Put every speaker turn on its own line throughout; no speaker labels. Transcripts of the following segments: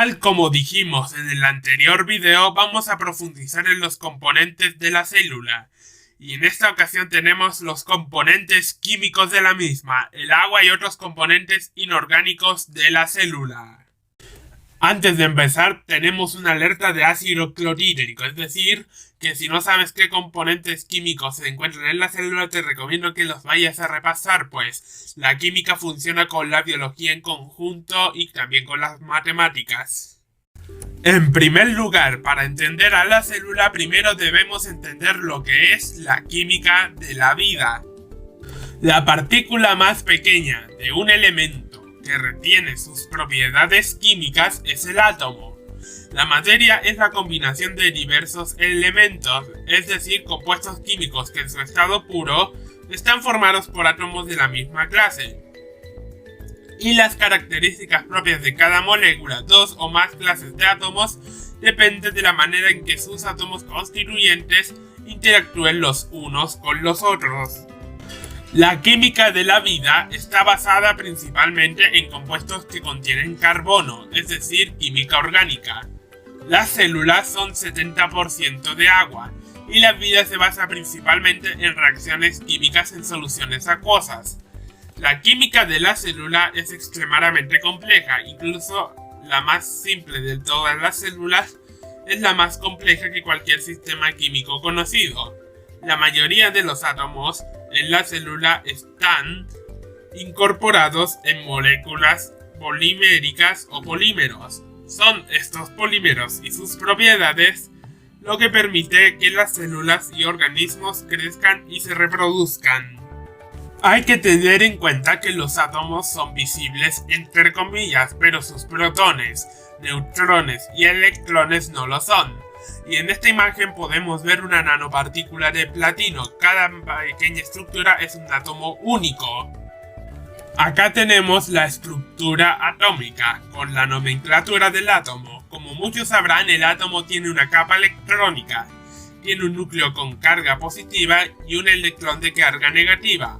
Tal como dijimos en el anterior video, vamos a profundizar en los componentes de la célula. Y en esta ocasión tenemos los componentes químicos de la misma, el agua y otros componentes inorgánicos de la célula. Antes de empezar, tenemos una alerta de ácido clorhídrico, es decir, que si no sabes qué componentes químicos se encuentran en la célula, te recomiendo que los vayas a repasar, pues la química funciona con la biología en conjunto y también con las matemáticas. En primer lugar, para entender a la célula, primero debemos entender lo que es la química de la vida. La partícula más pequeña de un elemento que retiene sus propiedades químicas es el átomo. La materia es la combinación de diversos elementos, es decir, compuestos químicos que en su estado puro están formados por átomos de la misma clase. Y las características propias de cada molécula, dos o más clases de átomos, dependen de la manera en que sus átomos constituyentes interactúen los unos con los otros. La química de la vida está basada principalmente en compuestos que contienen carbono, es decir, química orgánica. Las células son 70% de agua, y la vida se basa principalmente en reacciones químicas en soluciones acuosas. La química de la célula es extremadamente compleja, incluso la más simple de todas las células es la más compleja que cualquier sistema químico conocido. La mayoría de los átomos en la célula están incorporados en moléculas poliméricas o polímeros. Son estos polímeros y sus propiedades lo que permite que las células y organismos crezcan y se reproduzcan. Hay que tener en cuenta que los átomos son visibles entre comillas, pero sus protones, neutrones y electrones no lo son. Y en esta imagen podemos ver una nanopartícula de platino. Cada pequeña estructura es un átomo único. Acá tenemos la estructura atómica, con la nomenclatura del átomo. Como muchos sabrán, el átomo tiene una capa electrónica. Tiene un núcleo con carga positiva y un electrón de carga negativa.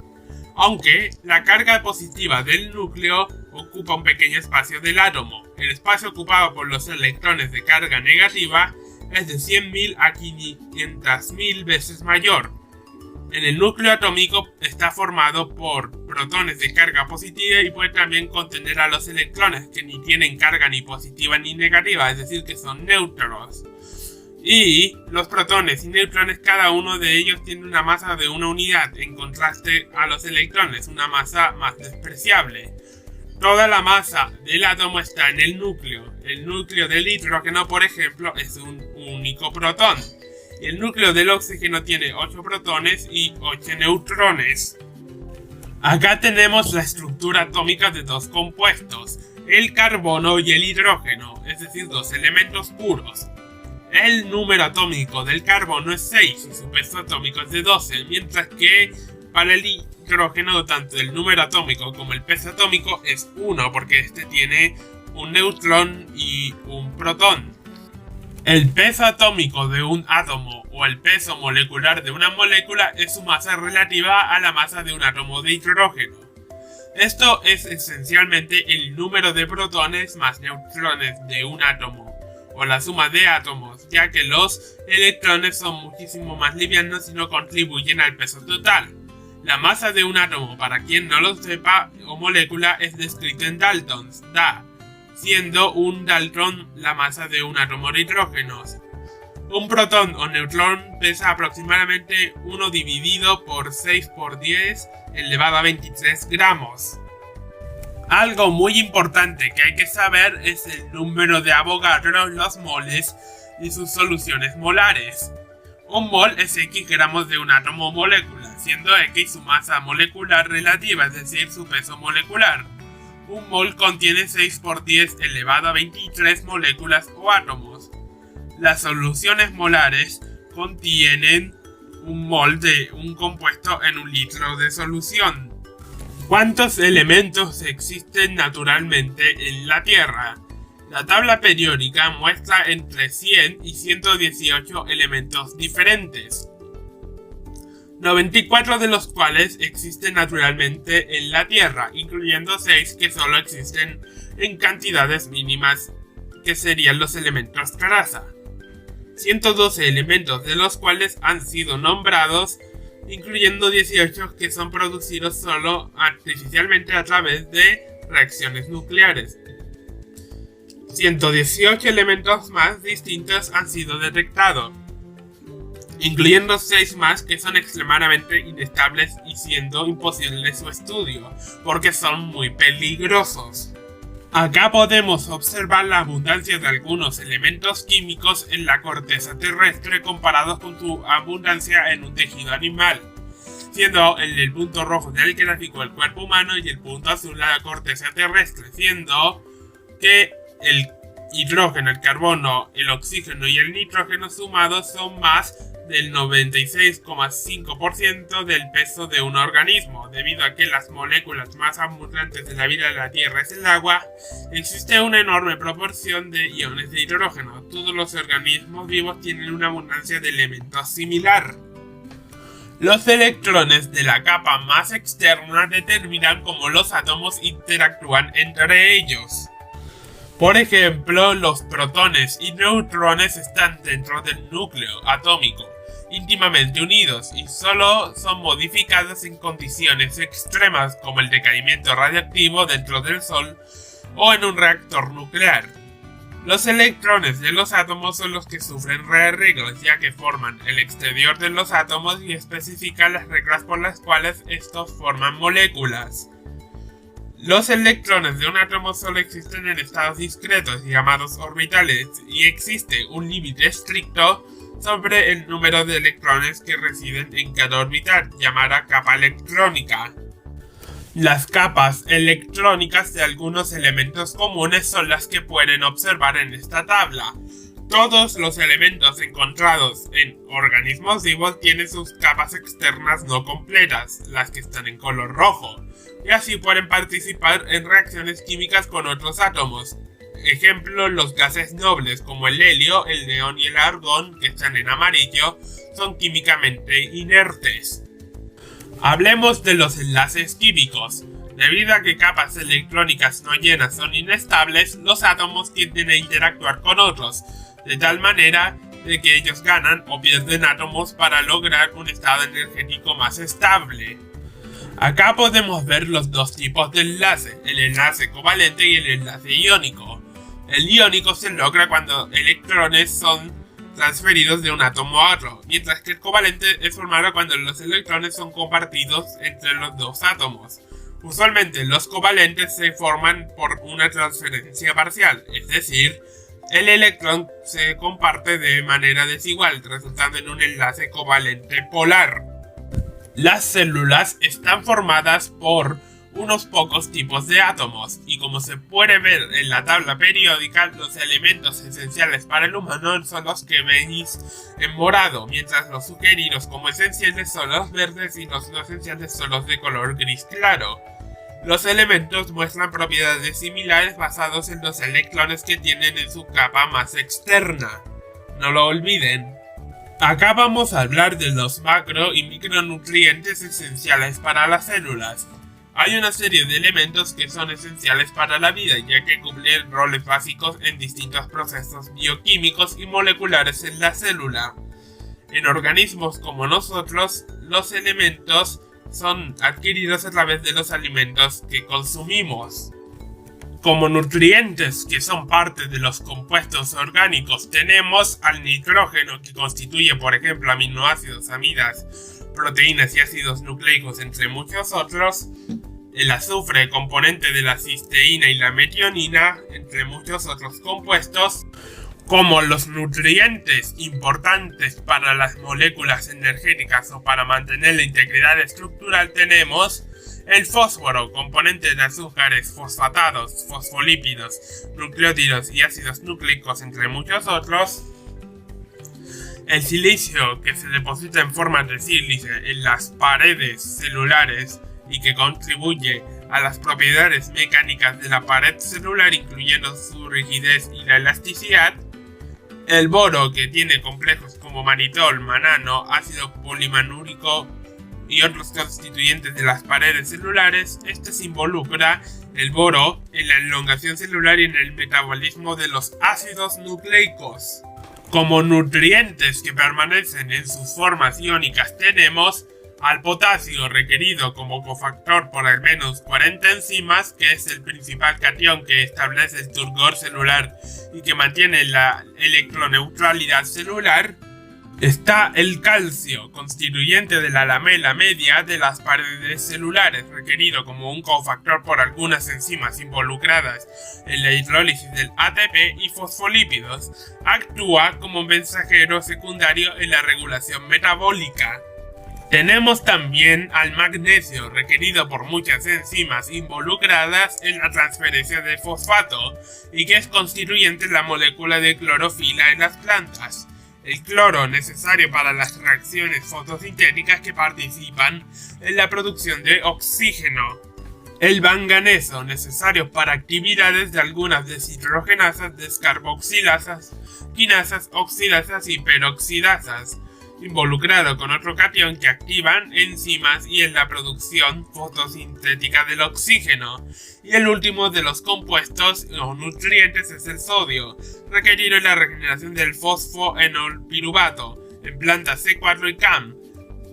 Aunque la carga positiva del núcleo ocupa un pequeño espacio del átomo. El espacio ocupado por los electrones de carga negativa es de 100.000 a 500.000 veces mayor. En el núcleo atómico está formado por protones de carga positiva y puede también contener a los electrones que ni tienen carga ni positiva ni negativa, es decir, que son neutros. Y los protones y neutrones, cada uno de ellos tiene una masa de una unidad, en contraste a los electrones, una masa más despreciable. Toda la masa del átomo está en el núcleo. El núcleo del hidrógeno, por ejemplo, es un único protón. El núcleo del oxígeno tiene 8 protones y 8 neutrones. Acá tenemos la estructura atómica de dos compuestos, el carbono y el hidrógeno, es decir, dos elementos puros. El número atómico del carbono es 6 y su peso atómico es de 12, mientras que para el hidrógeno tanto el número atómico como el peso atómico es 1, porque este tiene un neutrón y un protón. El peso atómico de un átomo o el peso molecular de una molécula es su masa relativa a la masa de un átomo de hidrógeno. Esto es esencialmente el número de protones más neutrones de un átomo, o la suma de átomos, ya que los electrones son muchísimo más livianos y no contribuyen al peso total. La masa de un átomo, para quien no lo sepa, o molécula, es descrito en daltons, Da, siendo un daltón la masa de un átomo de hidrógeno. Un protón o neutrón pesa aproximadamente 1 dividido por 6 por 10 elevado a 23 gramos. Algo muy importante que hay que saber es el número de Avogadro, los moles y sus soluciones molares. Un mol es X gramos de un átomo o molécula, siendo X su masa molecular relativa, es decir, su peso molecular. Un mol contiene 6 por 10 elevado a 23 moléculas o átomos. Las soluciones molares contienen un mol de un compuesto en un litro de solución. ¿Cuántos elementos existen naturalmente en la Tierra? La tabla periódica muestra entre 100 y 118 elementos diferentes, 94 de los cuales existen naturalmente en la Tierra, incluyendo 6 que solo existen en cantidades mínimas que serían los elementos traza. 112 elementos de los cuales han sido nombrados, incluyendo 18 que son producidos solo artificialmente a través de reacciones nucleares. 118 elementos más distintos han sido detectados, incluyendo 6 más que son extremadamente inestables y siendo imposible su estudio, porque son muy peligrosos. Acá podemos observar la abundancia de algunos elementos químicos en la corteza terrestre comparados con su abundancia en un tejido animal, siendo el punto rojo del gráfico el cuerpo humano y el punto azul la corteza terrestre, siendo que el hidrógeno, el carbono, el oxígeno y el nitrógeno sumados son más del 96,5% del peso de un organismo. Debido a que las moléculas más abundantes de la vida de la Tierra es el agua, existe una enorme proporción de iones de hidrógeno. Todos los organismos vivos tienen una abundancia de elementos similar. Los electrones de la capa más externa determinan cómo los átomos interactúan entre ellos. Por ejemplo, los protones y neutrones están dentro del núcleo atómico, íntimamente unidos, y solo son modificados en condiciones extremas como el decaimiento radiactivo dentro del Sol o en un reactor nuclear. Los electrones de los átomos son los que sufren rearreglos, ya que forman el exterior de los átomos y especifican las reglas por las cuales estos forman moléculas. Los electrones de un átomo solo existen en estados discretos llamados orbitales, y existe un límite estricto sobre el número de electrones que residen en cada orbital, llamada capa electrónica. Las capas electrónicas de algunos elementos comunes son las que pueden observar en esta tabla. Todos los elementos encontrados en organismos vivos tienen sus capas externas no completas, las que están en color rojo, y así pueden participar en reacciones químicas con otros átomos. Ejemplo, los gases nobles como el helio, el neón y el argón, que están en amarillo, son químicamente inertes. Hablemos de los enlaces químicos. Debido a que capas electrónicas no llenas son inestables, los átomos tienden a interactuar con otros, de tal manera de que ellos ganan o pierden átomos para lograr un estado energético más estable. Acá podemos ver los dos tipos de enlace, el enlace covalente y el enlace iónico. El iónico se logra cuando electrones son transferidos de un átomo a otro, mientras que el covalente es formado cuando los electrones son compartidos entre los dos átomos. Usualmente los covalentes se forman por una transferencia parcial, es decir, el electrón se comparte de manera desigual, resultando en un enlace covalente polar. Las células están formadas por unos pocos tipos de átomos, y como se puede ver en la tabla periódica, los elementos esenciales para el humano son los que veis en morado, mientras los sugeridos como esenciales son los verdes y los no esenciales son los de color gris claro. Los elementos muestran propiedades similares basados en los electrones que tienen en su capa más externa. No lo olviden. Acá vamos a hablar de los macro y micronutrientes esenciales para las células. Hay una serie de elementos que son esenciales para la vida, ya que cumplen roles básicos en distintos procesos bioquímicos y moleculares en la célula. En organismos como nosotros, los elementos son adquiridos a través de los alimentos que consumimos. Como nutrientes que son parte de los compuestos orgánicos, tenemos al nitrógeno, que constituye por ejemplo aminoácidos, amidas, proteínas y ácidos nucleicos, entre muchos otros. El azufre, componente de la cisteína y la metionina, entre muchos otros compuestos. Como los nutrientes importantes para las moléculas energéticas o para mantener la integridad estructural, tenemos el fósforo, componente de azúcares, fosfatados, fosfolípidos, nucleótidos y ácidos nucleicos, entre muchos otros. El silicio, que se deposita en forma de sílice en las paredes celulares y que contribuye a las propiedades mecánicas de la pared celular, incluyendo su rigidez y la elasticidad. El boro, que tiene complejos como manitol, manano, ácido polimanúrico y otros constituyentes de las paredes celulares, este se involucra el boro en la elongación celular y en el metabolismo de los ácidos nucleicos. Como nutrientes que permanecen en sus formas iónicas tenemos al potasio, requerido como cofactor por al menos 40 enzimas, que es el principal catión que establece el turgor celular y que mantiene la electroneutralidad celular. Está el calcio, constituyente de la lamela media de las paredes celulares, requerido como un cofactor por algunas enzimas involucradas en la hidrólisis del ATP y fosfolípidos. Actúa como mensajero secundario en la regulación metabólica. Tenemos también al magnesio, requerido por muchas enzimas involucradas en la transferencia de fosfato y que es constituyente de la molécula de clorofila en las plantas. El cloro, necesario para las reacciones fotosintéticas que participan en la producción de oxígeno. El manganeso, necesario para actividades de algunas deshidrogenasas, descarboxilasas, quinasas, oxidasas y peroxidasas, involucrado con otro catión que activan enzimas y en la producción fotosintética del oxígeno. Y el último de los compuestos o nutrientes es el sodio, requerido en la regeneración del fosfoenolpiruvato en plantas C4 y CAM.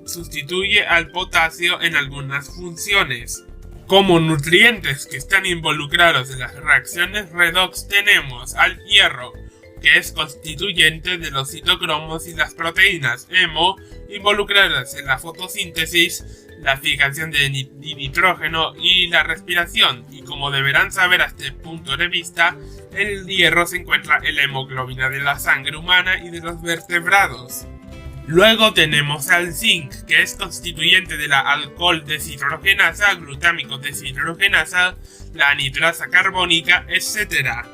Sustituye al potasio en algunas funciones. Como nutrientes que están involucrados en las reacciones redox tenemos al hierro, que es constituyente de los citocromos y las proteínas hemo involucradas en la fotosíntesis, la fijación de nitrógeno y la respiración, y como deberán saber a este punto de vista, el hierro se encuentra en la hemoglobina de la sangre humana y de los vertebrados. Luego tenemos al zinc, que es constituyente de la alcohol deshidrogenasa, glutámico deshidrogenasa, la nitrasa carbónica, etc.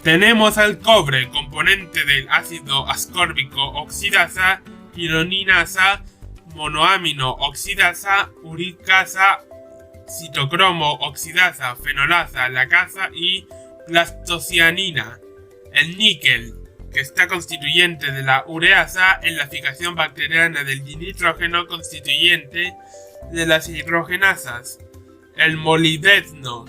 Tenemos al cobre, componente del ácido ascórbico oxidasa, pironinasa, monoamino oxidasa, uricasa, citocromo oxidasa, fenolasa, lacasa y plastocianina. El níquel, que está constituyente de la ureasa en la fijación bacteriana del dinitrógeno, constituyente de las hidrogenasas. El molibdeno,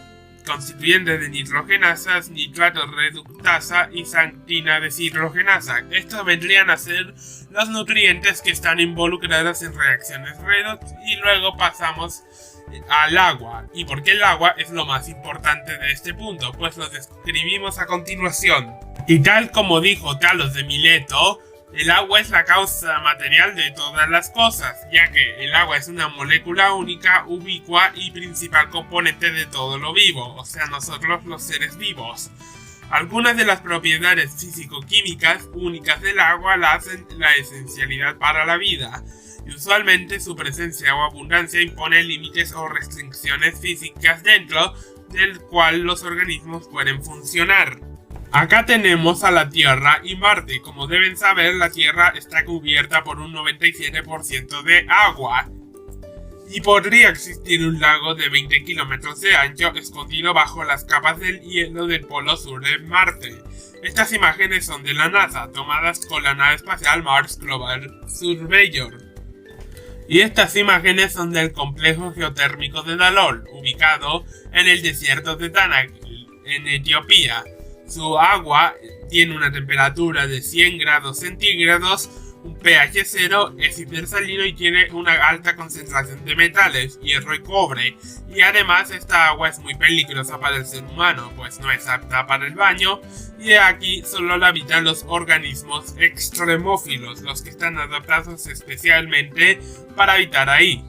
constituyente de nitrogenasas, nitrato reductasa y xantina deshidrogenasa. Estos vendrían a ser los nutrientes que están involucrados en reacciones redox, y luego pasamos al agua. ¿Y por qué el agua es lo más importante de este punto? Pues lo describimos a continuación. Y tal como dijo Talos de Mileto, el agua es la causa material de todas las cosas, ya que el agua es una molécula única, ubicua y principal componente de todo lo vivo, o sea, nosotros los seres vivos. Algunas de las propiedades físico-químicas únicas del agua la hacen la esencialidad para la vida, y usualmente su presencia o abundancia impone límites o restricciones físicas dentro del cual los organismos pueden funcionar. Acá tenemos a la Tierra y Marte. Como deben saber, la Tierra está cubierta por un 97% de agua y podría existir un lago de 20 kilómetros de ancho escondido bajo las capas del hielo del polo sur de Marte. Estas imágenes son de la NASA, tomadas con la nave espacial Mars Global Surveyor. Y estas imágenes son del complejo geotérmico de Dalol, ubicado en el desierto de Danakil, en Etiopía. Su agua tiene una temperatura de 100 grados centígrados, un pH 0, es hipersalino y tiene una alta concentración de metales, hierro y cobre. Y además esta agua es muy peligrosa para el ser humano, pues no es apta para el baño, y aquí solo la habitan los organismos extremófilos, los que están adaptados especialmente para habitar ahí.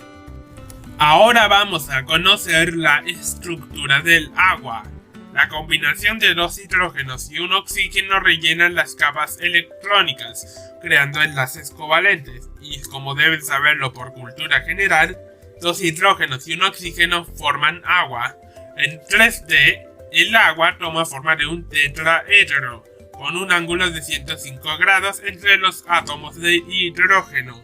Ahora vamos a conocer la estructura del agua. La combinación de dos hidrógenos y un oxígeno rellenan las capas electrónicas, creando enlaces covalentes, y como deben saberlo por cultura general, dos hidrógenos y un oxígeno forman agua. En 3D, el agua toma forma de un tetraedro, con un ángulo de 105 grados entre los átomos de hidrógeno.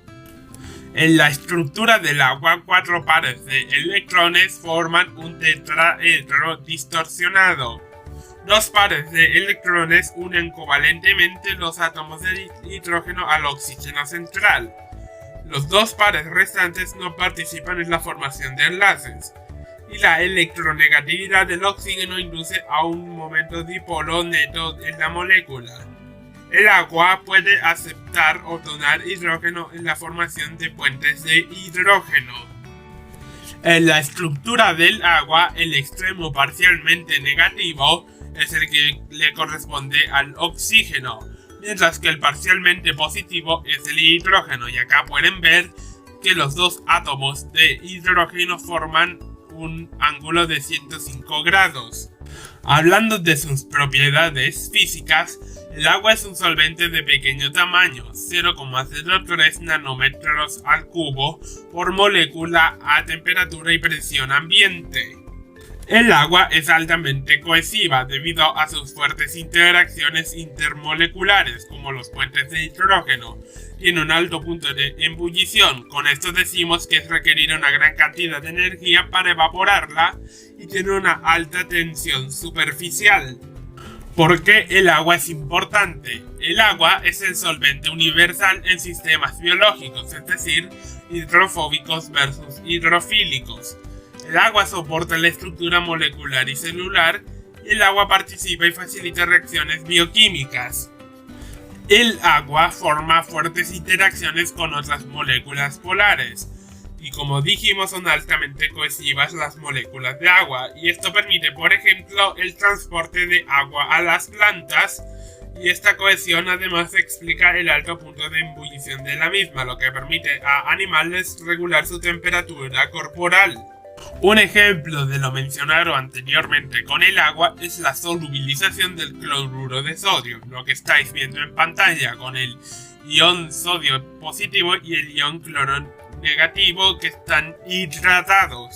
En la estructura del agua, 4 pares de electrones forman un tetraedro distorsionado. 2 pares de electrones unen covalentemente los átomos de hidrógeno al oxígeno central. Los dos pares restantes no participan en la formación de enlaces, y la electronegatividad del oxígeno induce a un momento dipolo neto en la molécula. El agua puede aceptar o donar hidrógeno en la formación de puentes de hidrógeno. En la estructura del agua, el extremo parcialmente negativo es el que le corresponde al oxígeno, mientras que el parcialmente positivo es el hidrógeno, y acá pueden ver que los dos átomos de hidrógeno forman un ángulo de 105 grados. Hablando de sus propiedades físicas, el agua es un solvente de pequeño tamaño, 0,03 nanómetros al cubo por molécula a temperatura y presión ambiente. El agua es altamente cohesiva debido a sus fuertes interacciones intermoleculares, como los puentes de hidrógeno. Tiene un alto punto de ebullición, con esto decimos que es requerida una gran cantidad de energía para evaporarla, y tiene una alta tensión superficial. ¿Por qué el agua es importante? El agua es el solvente universal en sistemas biológicos, es decir, hidrofóbicos versus hidrofílicos. El agua soporta la estructura molecular y celular, y el agua participa y facilita reacciones bioquímicas. El agua forma fuertes interacciones con otras moléculas polares, y como dijimos son altamente cohesivas las moléculas de agua, y esto permite por ejemplo el transporte de agua a las plantas, y esta cohesión además explica el alto punto de ebullición de la misma, lo que permite a animales regular su temperatura corporal. Un ejemplo de lo mencionado anteriormente con el agua es la solubilización del cloruro de sodio, lo que estáis viendo en pantalla con el ion sodio positivo y el ion cloro negativo que están hidratados.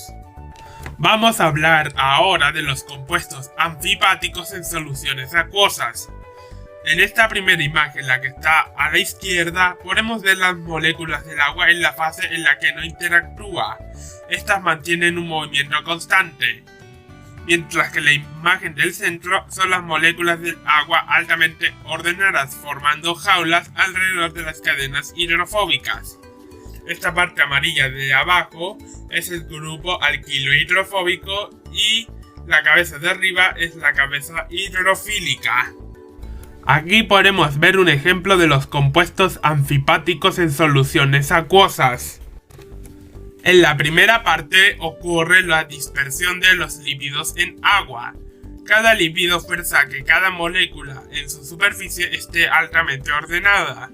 Vamos a hablar ahora de los compuestos anfipáticos en soluciones acuosas. En esta primera imagen, la que está a la izquierda, podemos ver las moléculas del agua en la fase en la que no interactúa. Estas mantienen un movimiento constante, mientras que la imagen del centro son las moléculas del agua altamente ordenadas, formando jaulas alrededor de las cadenas hidrofóbicas. Esta parte amarilla de abajo es el grupo alquilo hidrofóbico y la cabeza de arriba es la cabeza hidrofílica. Aquí podemos ver un ejemplo de los compuestos anfipáticos en soluciones acuosas. En la primera parte ocurre la dispersión de los lípidos en agua. Cada lípido fuerza que cada molécula en su superficie esté altamente ordenada.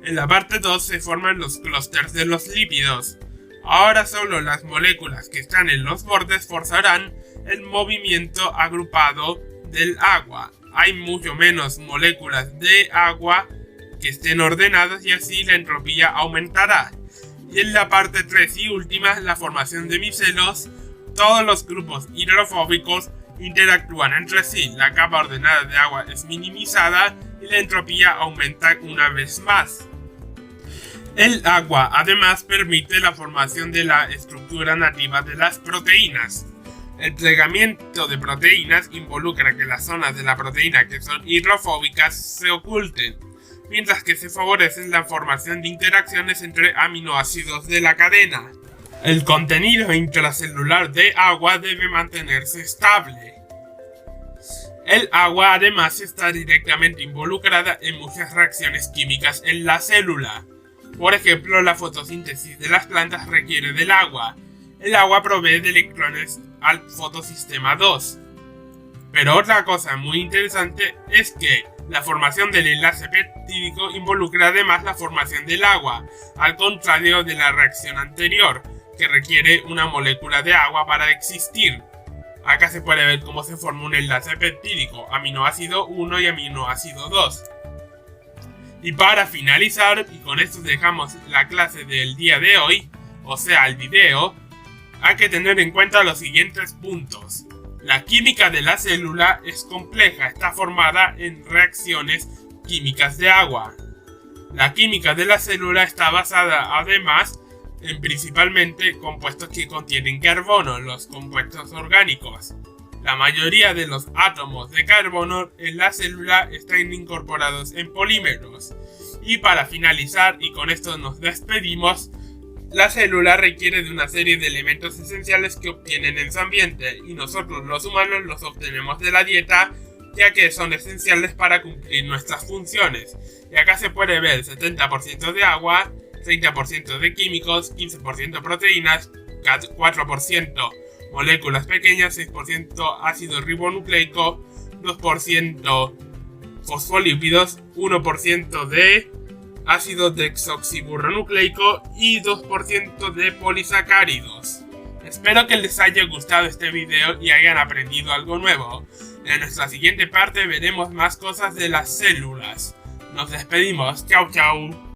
En la parte 2 se forman los clústeres de los lípidos. Ahora solo las moléculas que están en los bordes forzarán el movimiento agrupado del agua. Hay mucho menos moléculas de agua que estén ordenadas y así la entropía aumentará. Y en la parte 3 y última, la formación de micelos, todos los grupos hidrofóbicos interactúan entre sí, la capa ordenada de agua es minimizada y la entropía aumenta una vez más. El agua además permite la formación de la estructura nativa de las proteínas. El plegamiento de proteínas involucra que las zonas de la proteína que son hidrofóbicas se oculten, mientras que se favorece la formación de interacciones entre aminoácidos de la cadena. El contenido intracelular de agua debe mantenerse estable. El agua además está directamente involucrada en muchas reacciones químicas en la célula. Por ejemplo, la fotosíntesis de las plantas requiere del agua. El agua provee de electrones al fotosistema 2. Pero otra cosa muy interesante es que la formación del enlace peptídico involucra además la formación del agua, al contrario de la reacción anterior, que requiere una molécula de agua para existir. Acá se puede ver cómo se forma un enlace peptídico, aminoácido 1 y aminoácido 2. Y para finalizar, y con esto dejamos la clase del día de hoy, o sea el video, hay que tener en cuenta los siguientes puntos. La química de la célula es compleja, está formada en reacciones químicas de agua. La química de la célula está basada además en principalmente compuestos que contienen carbono, los compuestos orgánicos. La mayoría de los átomos de carbono en la célula están incorporados en polímeros Y para finalizar, y con esto nos despedimos, la célula requiere de una serie de elementos esenciales que obtienen en su ambiente, y nosotros los humanos los obtenemos de la dieta, ya que son esenciales para cumplir nuestras funciones. Y acá se puede ver 70% de agua, 30% de químicos, 15% proteínas, 4% moléculas pequeñas, 6% ácido ribonucleico, 2% fosfolípidos, 1% de ácido desoxirribonucleico y 2% de polisacáridos. Espero que les haya gustado este video y hayan aprendido algo nuevo. En nuestra siguiente parte veremos más cosas de las células. Nos despedimos. Chau chau.